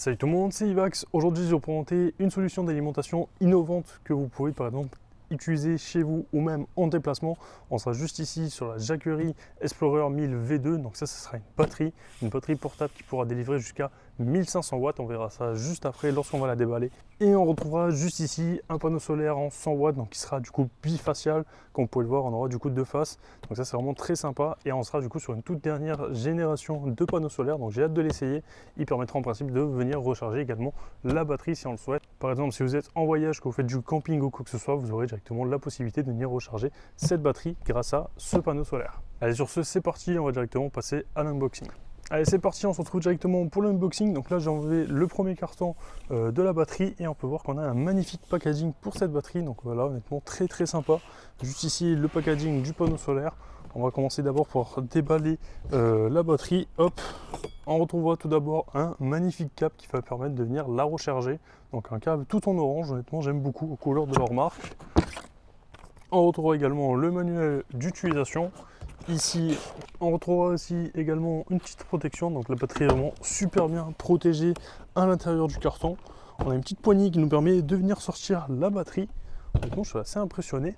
Salut tout le monde, c'est Ivax. Aujourd'hui, je vais vous présenter une solution d'alimentation innovante que vous pouvez par exemple utiliser chez vous ou même en déplacement. On sera juste ici sur la Jacquerie Explorer 1000 V2. Donc ça sera une batterie portable qui pourra délivrer jusqu'à 1500 watts. On verra ça juste après lorsqu'on va la déballer. Et on retrouvera juste ici un panneau solaire en 100 watts, donc qui sera du coup bifacial. Comme vous pouvez le voir, on aura du coup deux faces. Donc ça c'est vraiment très sympa. Et on sera du coup sur une toute dernière génération de panneaux solaires. Donc j'ai hâte de l'essayer. Il permettra en principe de venir recharger également la batterie si on le souhaite. Par exemple, si vous êtes en voyage, que vous faites du camping ou quoi que ce soit, vous aurez directement la possibilité de venir recharger cette batterie grâce à ce panneau solaire. Allez, sur ce, c'est parti. On va directement passer à l'unboxing. Allez, c'est parti, on se retrouve directement pour l'unboxing. Donc là, j'ai enlevé le premier carton de la batterie et on peut voir qu'on a un magnifique packaging pour cette batterie. Donc voilà, honnêtement, très sympa. Juste ici, le packaging du panneau solaire. On va commencer d'abord par déballer la batterie. Hop, on retrouvera tout d'abord un magnifique câble qui va permettre de venir la recharger. Donc un câble tout en orange, honnêtement, j'aime beaucoup aux couleurs de leur marque. On retrouvera également le manuel d'utilisation. Ici, on retrouvera aussi également une petite protection. Donc la batterie est vraiment super bien protégée à l'intérieur du carton. On a une petite poignée qui nous permet de venir sortir la batterie. Honnêtement, je suis assez impressionné.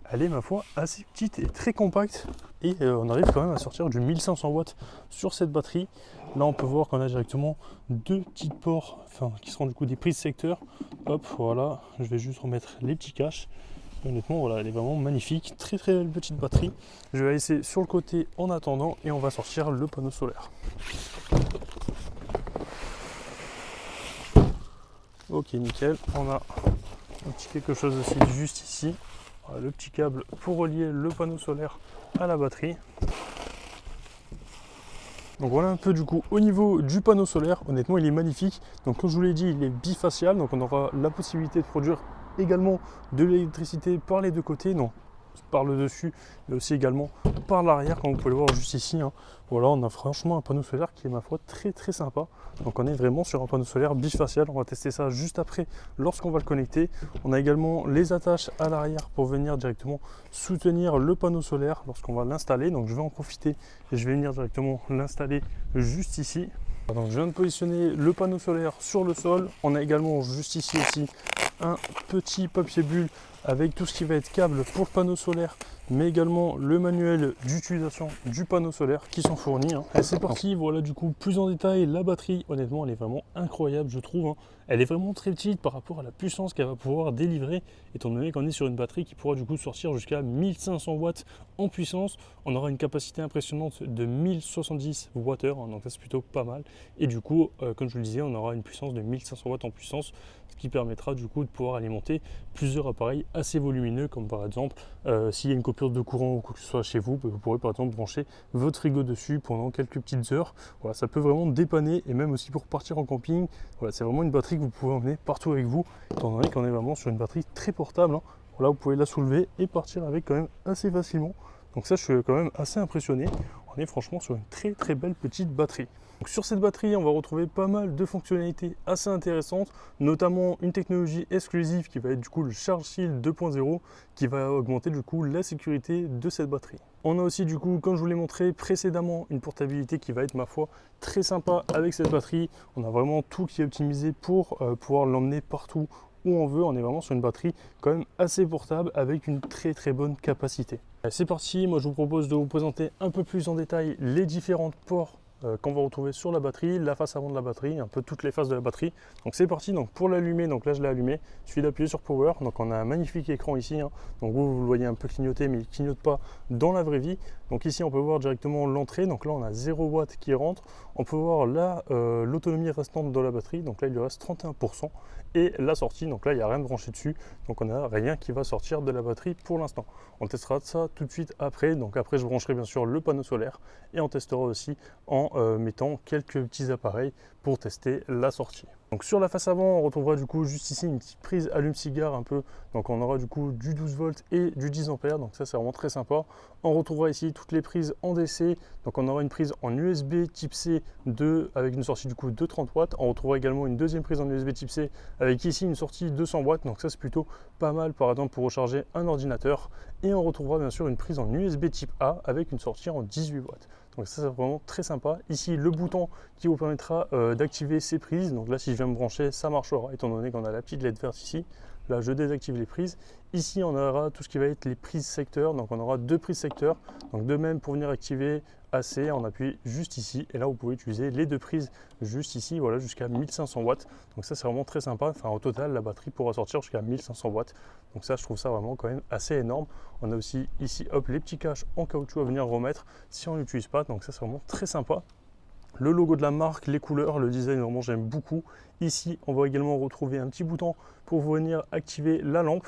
Elle est, ma foi, assez petite et très compacte. Et on arrive quand même à sortir du 1500 watts sur cette batterie. Là, on peut voir qu'on a directement deux petits ports, qui seront du coup des prises secteurs. Hop, voilà. Je vais juste remettre les petits caches. Honnêtement, voilà, elle est vraiment magnifique, très belle petite batterie. Je vais la laisser sur le côté en attendant et on va sortir le panneau solaire. Ok, nickel. On a un petit quelque chose aussi juste ici. Voilà, le petit câble pour relier le panneau solaire à la batterie. Donc voilà un peu du coup au niveau du panneau solaire. Honnêtement, il est magnifique. Donc comme je vous l'ai dit, il est bifacial, donc on aura la possibilité de produire également de l'électricité par les deux côtés, non par le dessus, mais aussi également par l'arrière, comme vous pouvez le voir juste ici. Voilà, on a franchement un panneau solaire qui est, ma foi, très sympa. Donc on est vraiment sur un panneau solaire bifacial. On va tester ça juste après lorsqu'on va le connecter. On a également les attaches à l'arrière pour venir directement soutenir le panneau solaire lorsqu'on va l'installer. Donc je vais en profiter et je vais venir directement l'installer juste ici. Donc je viens de positionner le panneau solaire sur le sol. On a également juste ici aussi un petit papier bulle avec tout ce qui va être câble pour le panneau solaire, mais également le manuel d'utilisation du panneau solaire qui sont fournis. Et c'est parti, voilà du coup plus en détail la batterie. Honnêtement, elle est vraiment incroyable, je trouve. Elle est vraiment très petite par rapport à la puissance qu'elle va pouvoir délivrer, étant donné qu'on est sur une batterie qui pourra du coup sortir jusqu'à 1500 watts en puissance. On aura une capacité impressionnante de 1070 Wh, donc ça c'est plutôt pas mal. Et du coup, comme je vous le disais, on aura une puissance de 1500 watts en puissance, ce qui permettra du coup de pouvoir alimenter plusieurs appareils assez volumineux, comme par exemple s'il y a une coupure de courant ou quoi que ce soit chez vous, vous pourrez par exemple brancher votre frigo dessus pendant quelques petites heures. Voilà, ça peut vraiment dépanner, et même aussi pour partir en camping. Voilà, c'est vraiment une batterie que vous pouvez emmener partout avec vous, étant donné qu'on est vraiment sur une batterie très portable. Voilà, vous pouvez la soulever et partir avec quand même assez facilement. Donc ça, je suis quand même assez impressionné. On est franchement sur une très belle petite batterie. Donc sur cette batterie, on va retrouver pas mal de fonctionnalités assez intéressantes, notamment une technologie exclusive qui va être du coup le Charge Shield 2.0, qui va augmenter du coup la sécurité de cette batterie. On a aussi du coup, comme je vous l'ai montré précédemment, une portabilité qui va être, ma foi, très sympa avec cette batterie. On a vraiment tout qui est optimisé pour pouvoir l'emmener partout où on veut. On est vraiment sur une batterie quand même assez portable avec une très bonne capacité. C'est parti, moi je vous propose de vous présenter un peu plus en détail les différents ports qu'on va retrouver sur la batterie, la face avant de la batterie, un peu toutes les faces de la batterie. Donc c'est parti. Donc pour l'allumer, donc là je l'ai allumé, il suffit d'appuyer sur Power. Donc on a un magnifique écran ici, donc vous le voyez un peu clignoter, mais il ne clignote pas dans la vraie vie. Donc ici on peut voir directement l'entrée, donc là on a 0 watts qui rentre. On peut voir là l'autonomie restante de la batterie, donc là il lui reste 31%. Et la sortie, donc là il n'y a rien de branché dessus, donc on n'a rien qui va sortir de la batterie pour l'instant. On testera ça tout de suite après. Donc après je brancherai bien sûr le panneau solaire et on testera aussi en mettant quelques petits appareils pour tester la sortie. Donc sur la face avant, on retrouvera du coup juste ici une petite prise allume-cigare un peu. Donc on aura du coup du 12 volts et du 10 ampères. Donc ça c'est vraiment très sympa. On retrouvera ici toutes les prises en DC. Donc on aura une prise en USB type C avec une sortie du coup de 30 watts. On retrouvera également une deuxième prise en USB type C avec ici une sortie de 100 watts. Donc ça c'est plutôt pas mal par exemple pour recharger un ordinateur. Et on retrouvera bien sûr une prise en USB type A avec une sortie en 18 watts. Donc ça c'est vraiment très sympa. Ici le bouton qui vous permettra d'activer ces prises. Donc là si je viens me brancher, ça marchera étant donné qu'on a la petite LED verte ici. Là je désactive les prises. Ici on aura tout ce qui va être les prises secteurs. Donc on aura 2 prises secteurs. Donc de même pour venir activer AC, on appuie juste ici et là vous pouvez utiliser les 2 prises juste ici, voilà, jusqu'à 1500 watts. Donc ça c'est vraiment très sympa. Enfin au total la batterie pourra sortir jusqu'à 1500 watts. Donc ça je trouve ça vraiment quand même assez énorme. On a aussi ici hop les petits caches en caoutchouc à venir remettre si on n'utilise pas. Donc ça c'est vraiment très sympa. Le logo de la marque, les couleurs, le design, vraiment j'aime beaucoup. Ici on va également retrouver un petit bouton pour venir activer la lampe.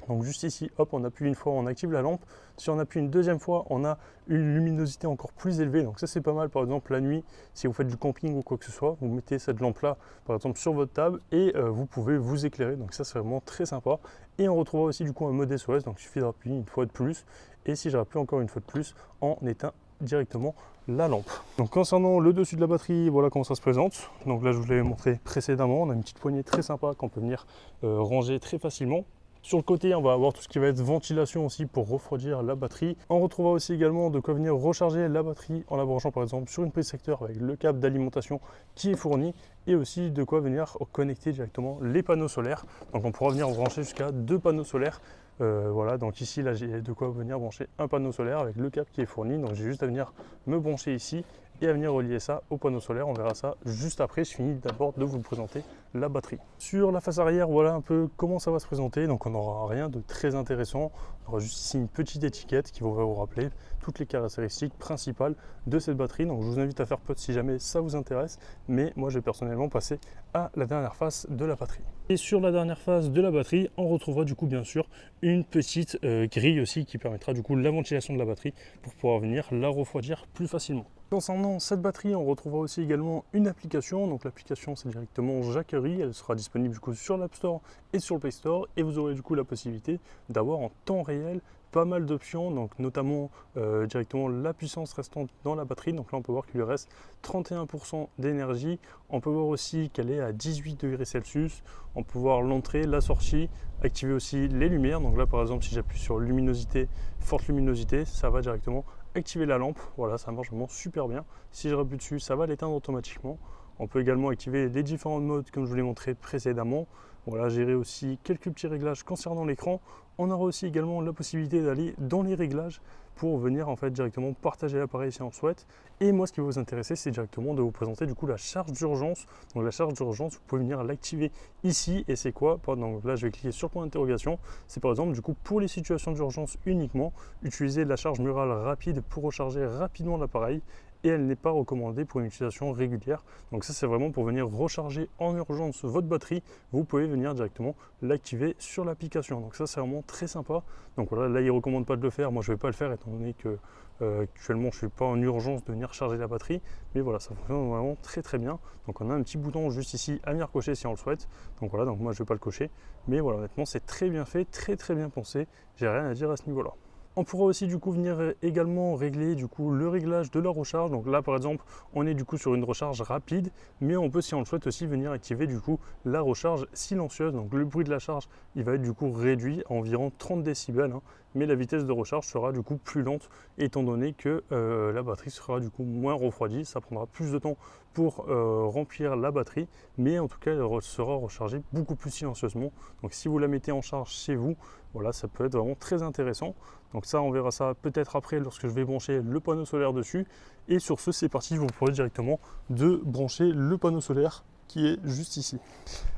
Donc juste ici, hop, on appuie une fois, on active la lampe. Si on appuie une deuxième fois, on a une luminosité encore plus élevée. Donc ça c'est pas mal, par exemple la nuit, si vous faites du camping ou quoi que ce soit, vous mettez cette lampe-là, par exemple sur votre table et vous pouvez vous éclairer. Donc ça c'est vraiment très sympa. Et on retrouvera aussi du coup un mode SOS, donc il suffit d'appuyer une fois de plus. Et si je rappuie encore une fois de plus, on éteint directement la lampe. Donc concernant le dessus de la batterie, voilà comment ça se présente. Donc là je vous l'avais montré précédemment, on a une petite poignée très sympa qu'on peut venir ranger très facilement. Sur le côté, on va avoir tout ce qui va être ventilation aussi pour refroidir la batterie. On retrouvera aussi également de quoi venir recharger la batterie en la branchant par exemple sur une prise secteur avec le câble d'alimentation qui est fourni et aussi de quoi venir connecter directement les panneaux solaires. Donc on pourra venir brancher jusqu'à 2 panneaux solaires. Voilà, donc ici là j'ai de quoi venir brancher un panneau solaire avec le câble qui est fourni. Donc j'ai juste à venir me brancher ici et à venir relier ça au panneau solaire. On verra ça juste après. Je finis d'abord de vous présenter la batterie. Sur la face arrière, voilà un peu comment ça va se présenter. Donc on n'aura rien de très intéressant. On aura juste ici une petite étiquette qui va vous rappeler toutes les caractéristiques principales de cette batterie. Donc je vous invite à faire pause si jamais ça vous intéresse. Mais moi je vais personnellement passer à la dernière face de la batterie. Et sur la dernière phase de la batterie, on retrouvera du coup bien sûr une petite grille aussi qui permettra du coup la ventilation de la batterie pour pouvoir venir la refroidir plus facilement. Concernant cette batterie, on retrouvera aussi également une application. Donc l'application c'est directement Jackery, elle sera disponible du coup sur l'App Store et sur le Play Store et vous aurez du coup la possibilité d'avoir en temps réel pas mal d'options, donc notamment directement la puissance restante dans la batterie. Donc là on peut voir qu'il lui reste 31% d'énergie. On peut voir aussi qu'elle est à 18 degrés Celsius. On peut voir l'entrée, la sortie, activer aussi les lumières. Donc là par exemple si j'appuie sur luminosité, forte luminosité, ça va directement activer la lampe. Voilà, ça marche vraiment super bien. Si je rappuie dessus, ça va l'éteindre automatiquement. On peut également activer les différents modes comme je vous l'ai montré précédemment. Voilà, gérer aussi quelques petits réglages concernant l'écran. On aura aussi également la possibilité d'aller dans les réglages pour venir en fait directement partager l'appareil si on le souhaite. Et moi ce qui va vous intéresser c'est directement de vous présenter du coup la charge d'urgence. Donc la charge d'urgence, vous pouvez venir l'activer ici et c'est quoi? Donc là je vais cliquer sur point d'interrogation. C'est par exemple du coup pour les situations d'urgence uniquement, utiliser la charge murale rapide pour recharger rapidement l'appareil. Et elle n'est pas recommandée pour une utilisation régulière. Donc ça c'est vraiment pour venir recharger en urgence votre batterie. Vous pouvez venir directement l'activer sur l'application. Donc ça c'est vraiment très sympa. Donc voilà, là il ne recommande pas de le faire. Moi je ne vais pas le faire étant donné que actuellement je ne suis pas en urgence de venir charger la batterie. Mais voilà, ça fonctionne vraiment très très bien. Donc on a un petit bouton juste ici à venir cocher si on le souhaite. Donc voilà, donc moi je ne vais pas le cocher. Mais voilà, honnêtement c'est très bien fait, très bien pensé. J'ai rien à dire à ce niveau-là. On pourra aussi du coup venir également régler du coup le réglage de la recharge. Donc là par exemple on est du coup sur une recharge rapide, mais on peut si on le souhaite aussi venir activer du coup la recharge silencieuse. Donc le bruit de la charge il va être du coup réduit à environ 30 décibels, hein, mais la vitesse de recharge sera du coup plus lente étant donné que la batterie sera du coup moins refroidie. Ça prendra plus de temps pour remplir la batterie, mais en tout cas elle sera rechargée beaucoup plus silencieusement. Donc si vous la mettez en charge chez vous, voilà, ça peut être vraiment très intéressant. Donc ça, on verra ça peut-être après lorsque je vais brancher le panneau solaire dessus. Et sur ce, c'est parti, vous pourrez directement de brancher le panneau solaire qui est juste ici.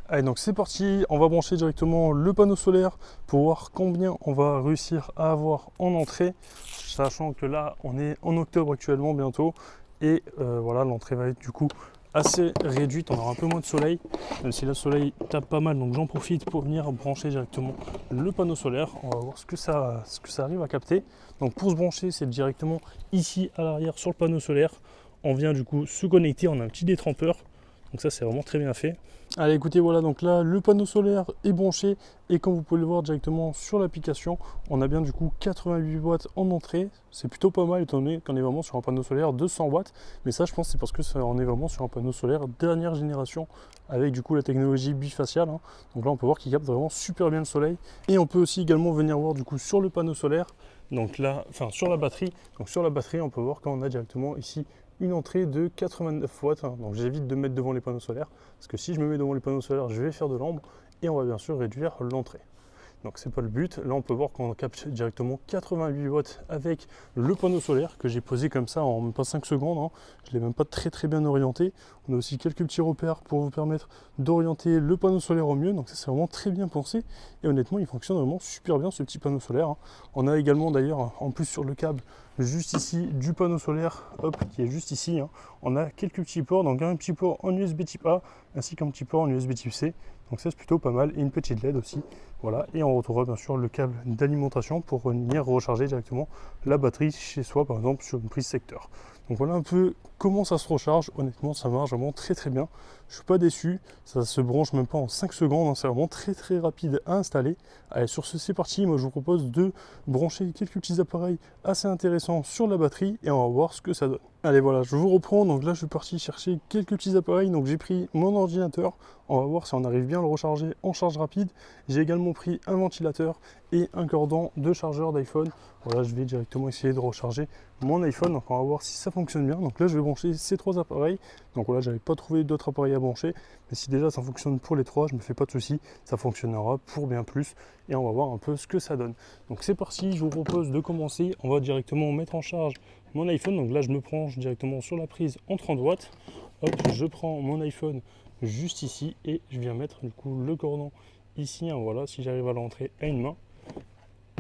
Allez, donc c'est parti, on va brancher directement le panneau solaire pour voir combien on va réussir à avoir en entrée, sachant que là, on est en octobre actuellement bientôt. Et voilà, l'entrée va être du coup assez réduite, on aura un peu moins de soleil, même si le soleil tape pas mal, donc j'en profite pour venir brancher directement le panneau solaire. On va voir ce que ça arrive à capter. Donc pour se brancher, c'est directement ici à l'arrière sur le panneau solaire. On vient du coup se connecter, on a un petit détrempeur, donc ça c'est vraiment très bien fait. Allez, écoutez, voilà, donc là le panneau solaire est branché et comme vous pouvez le voir directement sur l'application, on a bien du coup 88 watts en entrée. C'est plutôt pas mal étant donné qu'on est vraiment sur un panneau solaire de 100 watts, mais ça je pense c'est parce que on est vraiment sur un panneau solaire dernière génération avec du coup la technologie bifaciale, hein. Donc là on peut voir qu'il capte vraiment super bien le soleil et on peut aussi également venir voir du coup sur le panneau solaire Donc là, enfin sur la batterie, on peut voir qu'on a directement ici une entrée de 89 watts. Donc j'évite de mettre devant les panneaux solaires, parce que si je me mets devant les panneaux solaires, je vais faire de l'ombre et on va bien sûr réduire l'entrée. Donc c'est pas le but. Là on peut voir qu'on capte directement 88 watts avec le panneau solaire que j'ai posé comme ça en même pas 5 secondes. Hein. Je l'ai même pas très bien orienté. On a aussi quelques petits repères pour vous permettre d'orienter le panneau solaire au mieux. Donc ça c'est vraiment très bien pensé. Et honnêtement il fonctionne vraiment super bien ce petit panneau solaire. Hein. On a également d'ailleurs en plus sur le câble juste ici du panneau solaire, hop, qui est juste ici. Hein. On a quelques petits ports, donc un petit port en USB type A ainsi qu'un petit port en USB type C. Donc ça c'est plutôt pas mal et une petite LED aussi. Voilà, et on retrouvera bien sûr le câble d'alimentation pour venir recharger directement la batterie chez soi, par exemple sur une prise secteur. Donc voilà un peu comment ça se recharge. Honnêtement, ça marche vraiment très bien. Je suis pas déçu, ça se branche même pas en 5 secondes, hein. C'est vraiment très rapide à installer. Allez, sur ce c'est parti, moi je vous propose de brancher quelques petits appareils assez intéressants sur la batterie et on va voir ce que ça donne. Allez voilà, je vous reprends, donc là je suis parti chercher quelques petits appareils, donc j'ai pris mon ordinateur, on va voir si on arrive bien à le recharger en charge rapide. J'ai également pris un ventilateur et un cordon de chargeur d'iPhone. Voilà, je vais directement essayer de recharger mon iPhone, donc on va voir si ça fonctionne bien. Donc là je vais brancher ces 3 appareils, donc voilà, j'avais pas trouvé d'autres appareils à brancher, mais si déjà ça fonctionne pour les 3, je me fais pas de soucis, ça fonctionnera pour bien plus et on va voir un peu ce que ça donne. Donc c'est parti, je vous propose de commencer, on va directement mettre en charge mon iPhone. Donc là je me branche directement sur la prise en 30 watts. Hop, je prends mon iPhone juste ici et je viens mettre du coup le cordon ici, hein, voilà, si j'arrive à l'entrer à une main.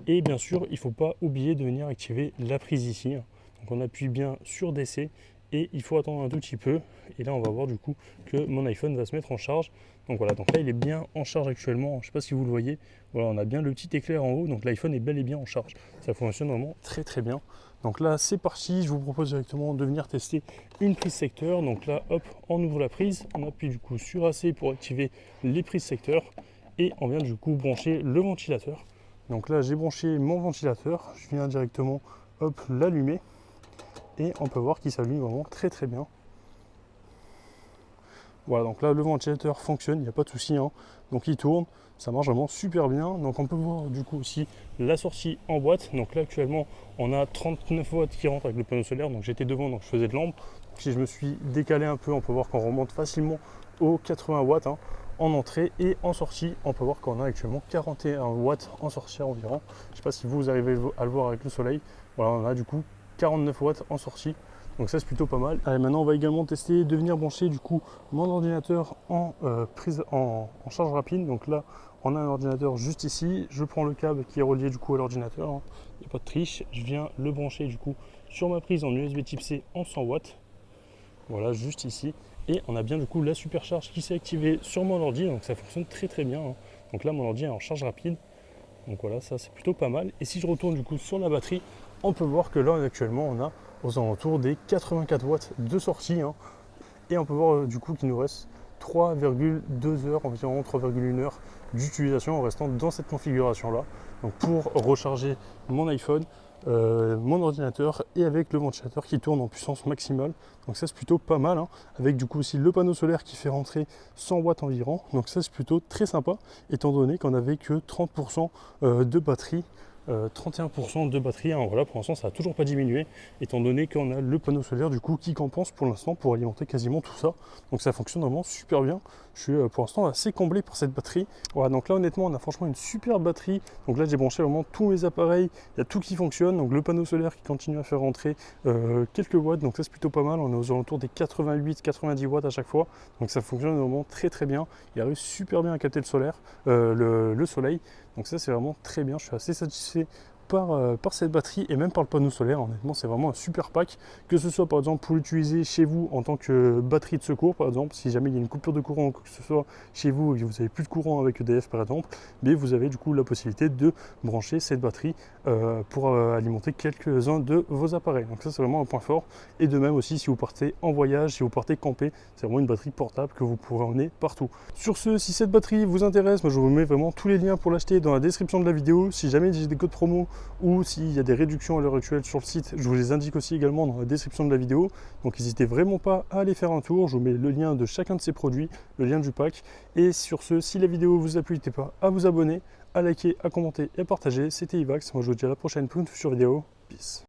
Et bien sûr il ne faut pas oublier de venir activer la prise ici, hein. Donc on appuie bien sur DC et il faut attendre un tout petit peu et là on va voir du coup que mon iPhone va se mettre en charge. Donc voilà, donc là il est bien en charge actuellement, je ne sais pas si vous le voyez, voilà, on a bien le petit éclair en haut, donc l'iPhone est bel et bien en charge, ça fonctionne vraiment très bien. Donc là c'est parti, je vous propose directement de venir tester une prise secteur. Donc là hop, on ouvre la prise, on appuie du coup sur AC pour activer les prises secteur et on vient du coup brancher le ventilateur. Donc là j'ai branché mon ventilateur, je viens directement hop l'allumer et on peut voir qu'il s'allume vraiment très bien. Voilà, donc là le ventilateur fonctionne, il n'y a pas de souci, hein. Donc il tourne, ça marche vraiment super bien. Donc on peut voir du coup aussi la sortie en boîte. Donc là actuellement on a 39 watts qui rentrent avec le panneau solaire, donc j'étais devant, donc je faisais de l'ombre. Si je me suis décalé un peu, on peut voir qu'on remonte facilement aux 80 watts, hein, en entrée et en sortie. On peut voir qu'on a actuellement 41 watts en sortie environ. Je ne sais pas si vous arrivez à le voir avec le soleil. Voilà, on a du coup 49 watts en sortie. Donc ça c'est plutôt pas mal. Allez, maintenant on va également tester de venir brancher du coup mon ordinateur en prise en charge rapide. Donc là on a un ordinateur juste ici. Je prends le câble qui est relié du coup à l'ordinateur, hein. Il n'y a pas de triche. Je viens le brancher du coup sur ma prise en USB type C en 100 watts. Voilà, juste ici. Et on a bien du coup la supercharge qui s'est activée sur mon ordi. Donc ça fonctionne très bien, hein. Donc là mon ordi est en charge rapide. Donc voilà, ça c'est plutôt pas mal. Et si je retourne du coup sur la batterie, on peut voir que là actuellement on a aux alentours des 84 watts de sortie, hein. Et on peut voir du coup qu'il nous reste 3,2 heures, environ 3,1 heures d'utilisation en restant dans cette configuration là. Donc pour recharger mon iPhone, mon ordinateur et avec le ventilateur qui tourne en puissance maximale. Donc ça c'est plutôt pas mal, hein. Avec du coup aussi le panneau solaire qui fait rentrer 100 watts environ. Donc ça c'est plutôt très sympa étant donné qu'on n'avait que 30% de batterie. 31% de batterie, hein. Voilà, pour l'instant ça n'a toujours pas diminué étant donné qu'on a le panneau solaire du coup qui compense pour l'instant pour alimenter quasiment tout ça. Donc ça fonctionne vraiment super bien. Je suis pour l'instant assez comblé par cette batterie. Voilà, donc là honnêtement on a franchement une super batterie. Donc là j'ai branché vraiment tous mes appareils, il y a tout qui fonctionne. Donc le panneau solaire qui continue à faire rentrer quelques watts, donc ça c'est plutôt pas mal. On est aux alentours des 88-90 watts à chaque fois. Donc ça fonctionne vraiment très bien. Il arrive super bien à capter le solaire, le soleil. Donc ça c'est vraiment très bien, je suis assez satisfait par cette batterie et même par le panneau solaire. Honnêtement c'est vraiment un super pack, que ce soit par exemple pour l'utiliser chez vous en tant que batterie de secours par exemple, si jamais il y a une coupure de courant ou que ce soit chez vous et que vous n'avez plus de courant avec EDF par exemple, mais vous avez du coup la possibilité de brancher cette batterie pour alimenter quelques-uns de vos appareils. Donc ça c'est vraiment un point fort. Et de même aussi si vous partez en voyage, si vous partez camper, c'est vraiment une batterie portable que vous pourrez emmener partout. Sur ce, si cette batterie vous intéresse, moi je vous mets vraiment tous les liens pour l'acheter dans la description de la vidéo. Si jamais j'ai des codes promo ou s'il y a des réductions à l'heure actuelle sur le site, je vous les indique aussi également dans la description de la vidéo. Donc n'hésitez vraiment pas à aller faire un tour. Je vous mets le lien de chacun de ces produits, le lien du pack. Et sur ce, si la vidéo vous a plu, n'hésitez pas à vous abonner, à liker, à commenter et à partager. C'était Ivax, moi je vous dis à la prochaine pour une future vidéo. Peace.